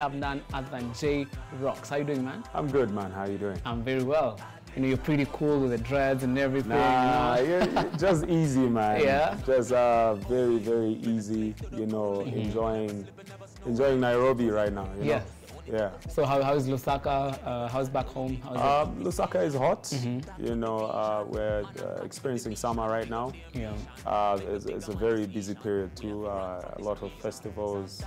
have none other than Jay Rox. How you doing, man? I'm good, man. How you doing? I'm very well. You know, you're pretty cool with the dreads and everything. Nah, you're just easy, man. Yeah. Just very, very easy. You know, enjoying Nairobi right now. You know? Yeah. So how's Lusaka? How's back home? How's it? Lusaka is hot. You know, we're experiencing summer right now. Yeah. It's a very busy period too. A lot of festivals.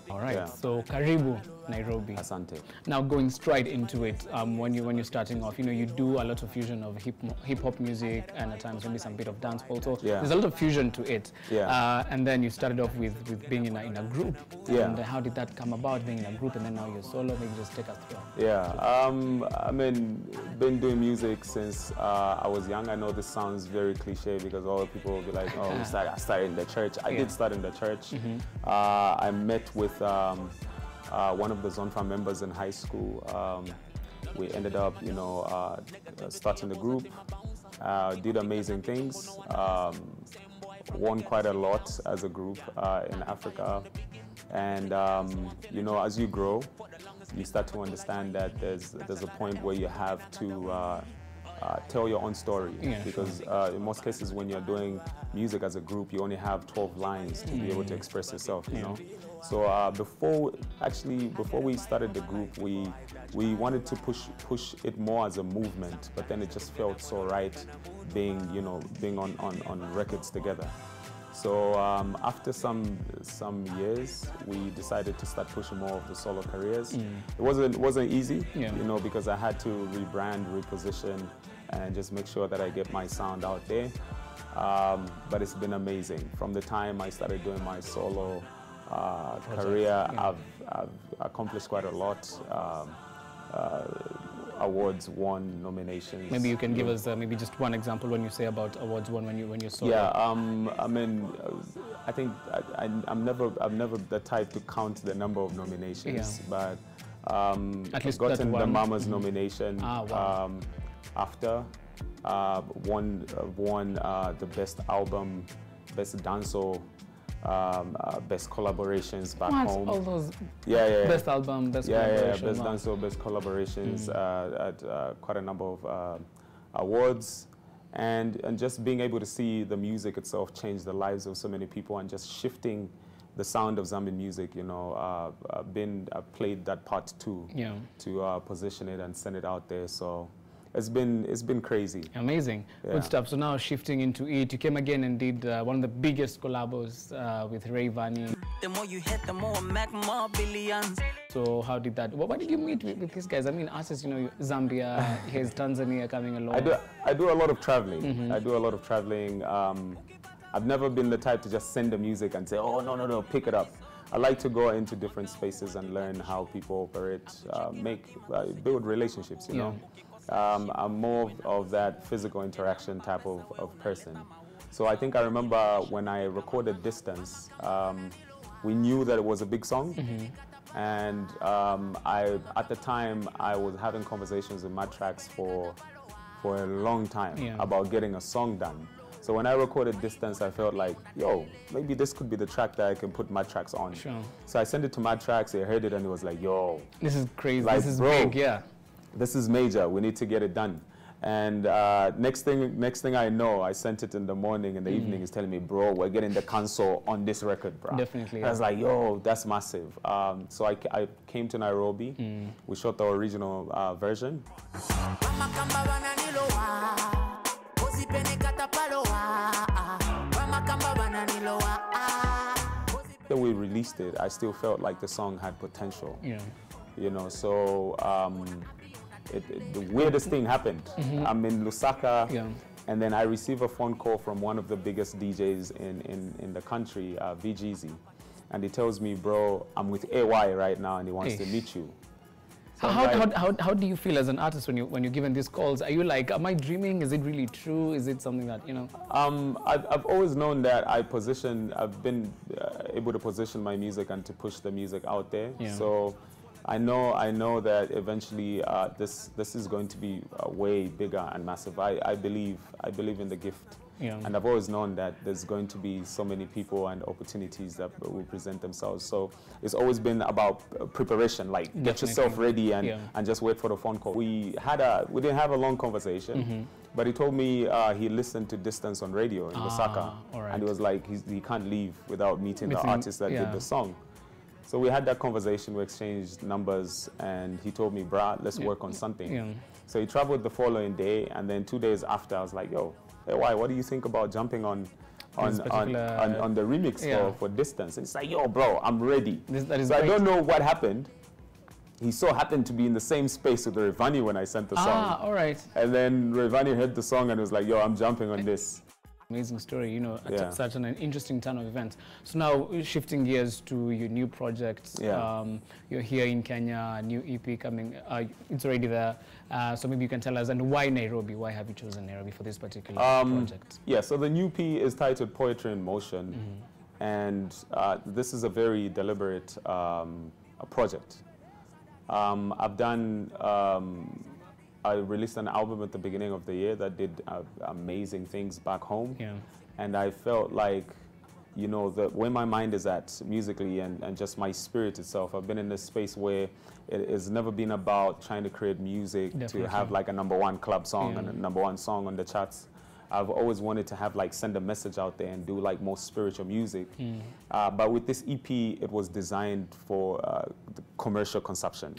All right. Yeah. So Karibu, Nairobi. Asante. Now going straight into it, when you're starting off, you know, you do a lot of fusion of hip hop music and at times maybe some bit of dance also. Yeah. There's a lot of fusion to it. Yeah. And then you started off with being in a group. Yeah. And how did that come about, being in a group, and then now you're solo? Maybe just take us through. Yeah. I mean, been doing music since I was young. I know this sounds very cliche because all people will be like, oh, I started in the church. I did start in the church. I met with one of the Zonfa members in high school. We ended up, you know, starting the group, did amazing things, won quite a lot as a group in Africa. And, you know, as you grow, you start to understand that there's a point where you have to tell your own story, because in most cases when you're doing music as a group, you only have 12 lines to be able to express yourself, you know. So before we started the group, we wanted to push it more as a movement, but then it just felt so right being on records together. So after some years, we decided to start pushing more of the solo careers. It wasn't easy, you know, because I had to rebrand, reposition, and just make sure that I get my sound out there. But it's been amazing. From the time I started doing my solo career, I've accomplished quite a lot. Awards won, nominations. Maybe you can give us maybe just one example when you say about awards won when you're solo. Yeah, I mean, I think I'm never the type to count the number of nominations, but at least gotten the Mama's nomination after won the best album, best dancehall. Best collaborations back home. All those best album, best collaboration. Best dancehall, best collaborations at quite a number of awards, and just being able to see the music itself change the lives of so many people and just shifting the sound of Zambian music, you know, played that part too, to position it and send it out there. So it's been crazy. Amazing. Good stuff. So now shifting into it, you came again and did one of the biggest collabos with Rayvani. The more you hit, the more I make more billions. So how did that? Why did you meet with these guys? I mean, artists, you know, Zambia, here's Tanzania coming along. I do a lot of traveling. I do a lot of traveling. I've never been the type to just send the music and say, oh, no, pick it up. I like to go into different spaces and learn how people operate, build relationships, you know. I'm more of that physical interaction type of person. So I think I remember when I recorded Distance, we knew that it was a big song. And at the time, I was having conversations with Matrax for a long time about getting a song done. So when I recorded Distance, I felt like, yo, maybe this could be the track that I can put Matrax on. Sure. So I sent it to Matrax, he heard it and he was like, yo. This is crazy, like, this is bro, big, this is major, we need to get it done. And next thing I know, I sent it in the morning, in the evening, he's telling me, bro, we're getting the console on this record, bro. Definitely. I was like, yo, that's massive. So I came to Nairobi, we shot the original version. When we released it, I still felt like the song had potential. You know, so the weirdest thing happened. I'm in Lusaka, and then I receive a phone call from one of the biggest DJs in the country, VGZ, and he tells me, bro, I'm with AY right now and he wants to meet you. So how do you feel as an artist when you're given these calls? Are you like, am I dreaming? Is it really true? Is it something that, you know? I've always known that I've been able to position my music and to push the music out there. So I know that eventually this is going to be way bigger and massive. I believe in the gift And I've always known that there's going to be so many people and opportunities that will present themselves. So it's always been about preparation, like get yourself ready and just wait for the phone call. We didn't have a long conversation, but he told me he listened to Distance on radio in Lusaka, and he was like, he can't leave without meeting the artist that did the song. So we had that conversation, we exchanged numbers, and he told me, brah, let's work on something. So he traveled the following day, and then 2 days after, I was like, yo, hey, what do you think about jumping on the remix for Distance? And it's like, yo, bro, I'm ready. So I don't know what happened. He so happened to be in the same space with Rayvani when I sent the song. All right. And then Rayvani heard the song and was like, yo, I'm jumping on this. Amazing story, you know, such an interesting turn of events. So now, shifting gears to your new project. You're here in Kenya, a new EP coming, it's already there. So maybe you can tell us, and why Nairobi? Why have you chosen Nairobi for this particular project? Yeah, so the new EP is titled Poetry in Motion. And this is a very deliberate project. I've done I released an album at the beginning of the year that did amazing things back home. And I felt like, you know, where my mind is at musically and just my spirit itself, I've been in this space where it has never been about trying to create music to have like a #1 club song and a #1 song on the charts. I've always wanted to have send a message out there and do more spiritual music. But with this EP, it was designed for the commercial consumption.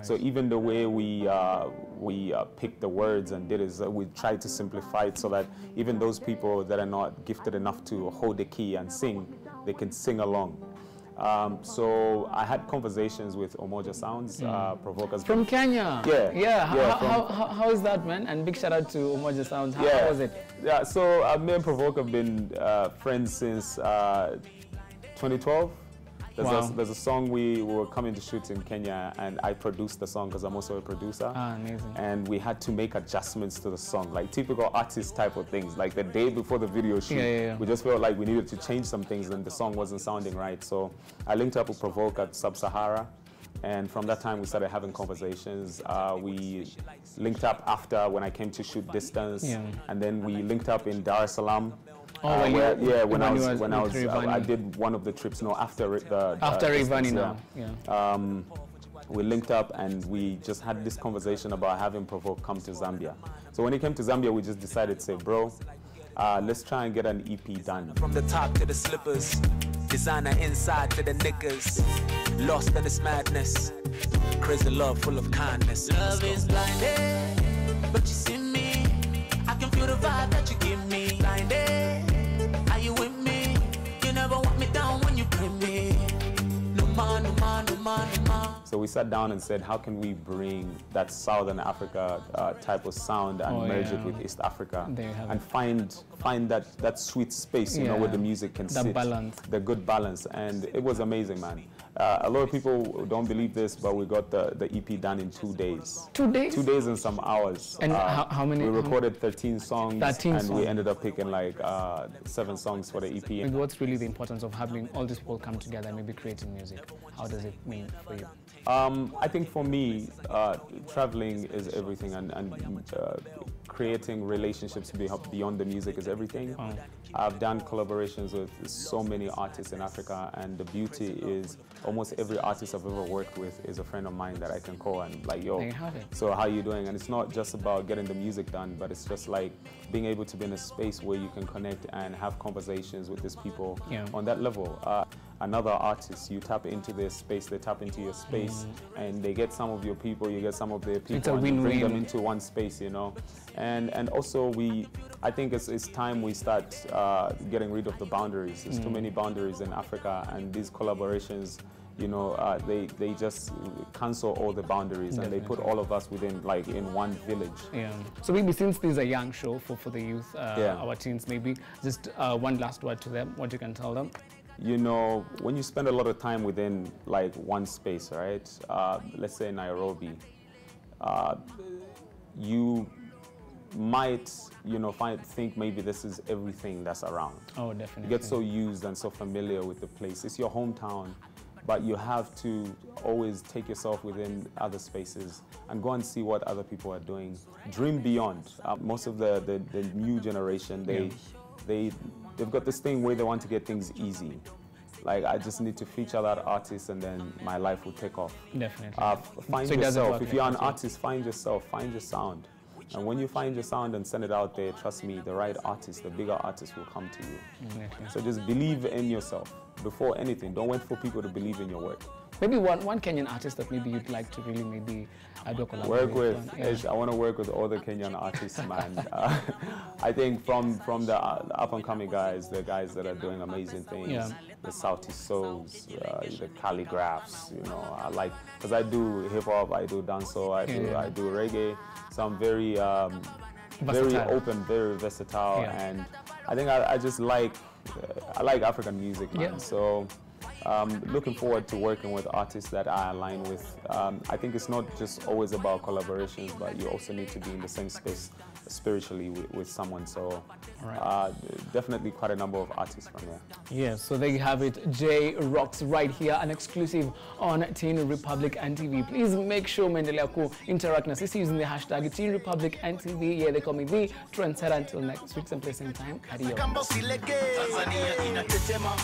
So even the way we picked the words and did is we tried to simplify it so that even those people that are not gifted enough to hold the key and sing, they can sing along. So I had conversations with Umoja Sounds, Provocus. From Kenya? How is that, man? And big shout out to Umoja Sounds. How was it? Yeah, so me and Provoke have been friends since 2012. There's a song we were coming to shoot in Kenya, and I produced the song because I'm also a producer. Amazing. And we had to make adjustments to the song, like typical artist type of things. Like the day before the video shoot, we just felt like we needed to change some things and the song wasn't sounding right. So I linked up with Provoke at Sub-Sahara. And from that time, we started having conversations. We linked up after when I came to shoot Distance. And then we linked up in Dar es Salaam. I did one of the trips. No, after Rayvani now. We linked up and we just had this conversation about having Provoke come to Zambia. So when he came to Zambia, we just decided to say, bro, let's try and get an EP done. From the top to the slippers, designer inside to the knickers, lost in this madness, crazy love full of kindness. Love is blinded, but you see me, I can feel the vibe that you give me. Blinded, are you with me? You never want me down when you bring me. No man, no man, no man, no man. So we sat down and said, how can we bring that Southern Africa type of sound and merge it with East Africa and find that sweet space, you know, where the music can sit. The good balance. And it was amazing, man. A lot of people don't believe this, but we got the EP done in 2 days. 2 days? 2 days and some hours. And how many? We recorded 13 songs. 13 songs. We ended up picking 7 songs for the EP. Maybe what's really the importance of having all these people come together and maybe creating music? How does it mean for you? I think for me, traveling is everything, and creating relationships beyond the music is everything. I've done collaborations with so many artists in Africa, and the beauty is almost every artist I've ever worked with is a friend of mine that I can call and like, yo, so how you doing? And it's not just about getting the music done, but it's just like being able to be in a space where you can connect and have conversations with these people on that level. Another artist, you tap into their space, they tap into your space, and they get some of your people, you get some of their people, and you bring them into one space, you know. And also I think it's time we start getting rid of the boundaries. There's too many boundaries in Africa, and these collaborations, you know, they just cancel all the boundaries and they put all of us within in one village. So maybe since this is a young show for the youth, our teens, maybe just one last word to them, what you can tell them. You know, when you spend a lot of time within one space, right? Let's say Nairobi, you might, you know, think maybe this is everything that's around. Oh, definitely. You get so used and so familiar with the place. It's your hometown, but you have to always take yourself within other spaces and go and see what other people are doing. Dream beyond. Most of the new generation, they've got this thing where they want to get things easy. Like, I just need to feature that artist and then my life will take off. Definitely. Find yourself. If you're an artist, find yourself, find your sound. And when you find your sound and send it out there, trust me, the right artist, the bigger artist will come to you. Definitely. So just believe in yourself before anything. Don't wait for people to believe in your work. Maybe one Kenyan artist that maybe you'd like to really maybe do a collaboration work with. I want to work with all the Kenyan artists, man. I think from the up and coming guys, the guys that are doing amazing things, the Southeast Souls, the Calligraphs. You know, I like, because I do hip hop, I do dancehall, I do reggae. So I'm very very open, very versatile, and I think I just like African music, man. So looking forward to working with artists that I align with. I think it's not just always about collaborations, but you also need to be in the same space spiritually with someone. So definitely quite a number of artists from there. Yeah, so there you have it. Jay Rox right here, an exclusive on Teen Republic NTV. Please make sure Mendelea ku interact na sisi using the hashtag Teen Republic NTV. Yeah, they call me the trendsetter. Until next week, same place, same time. Adios.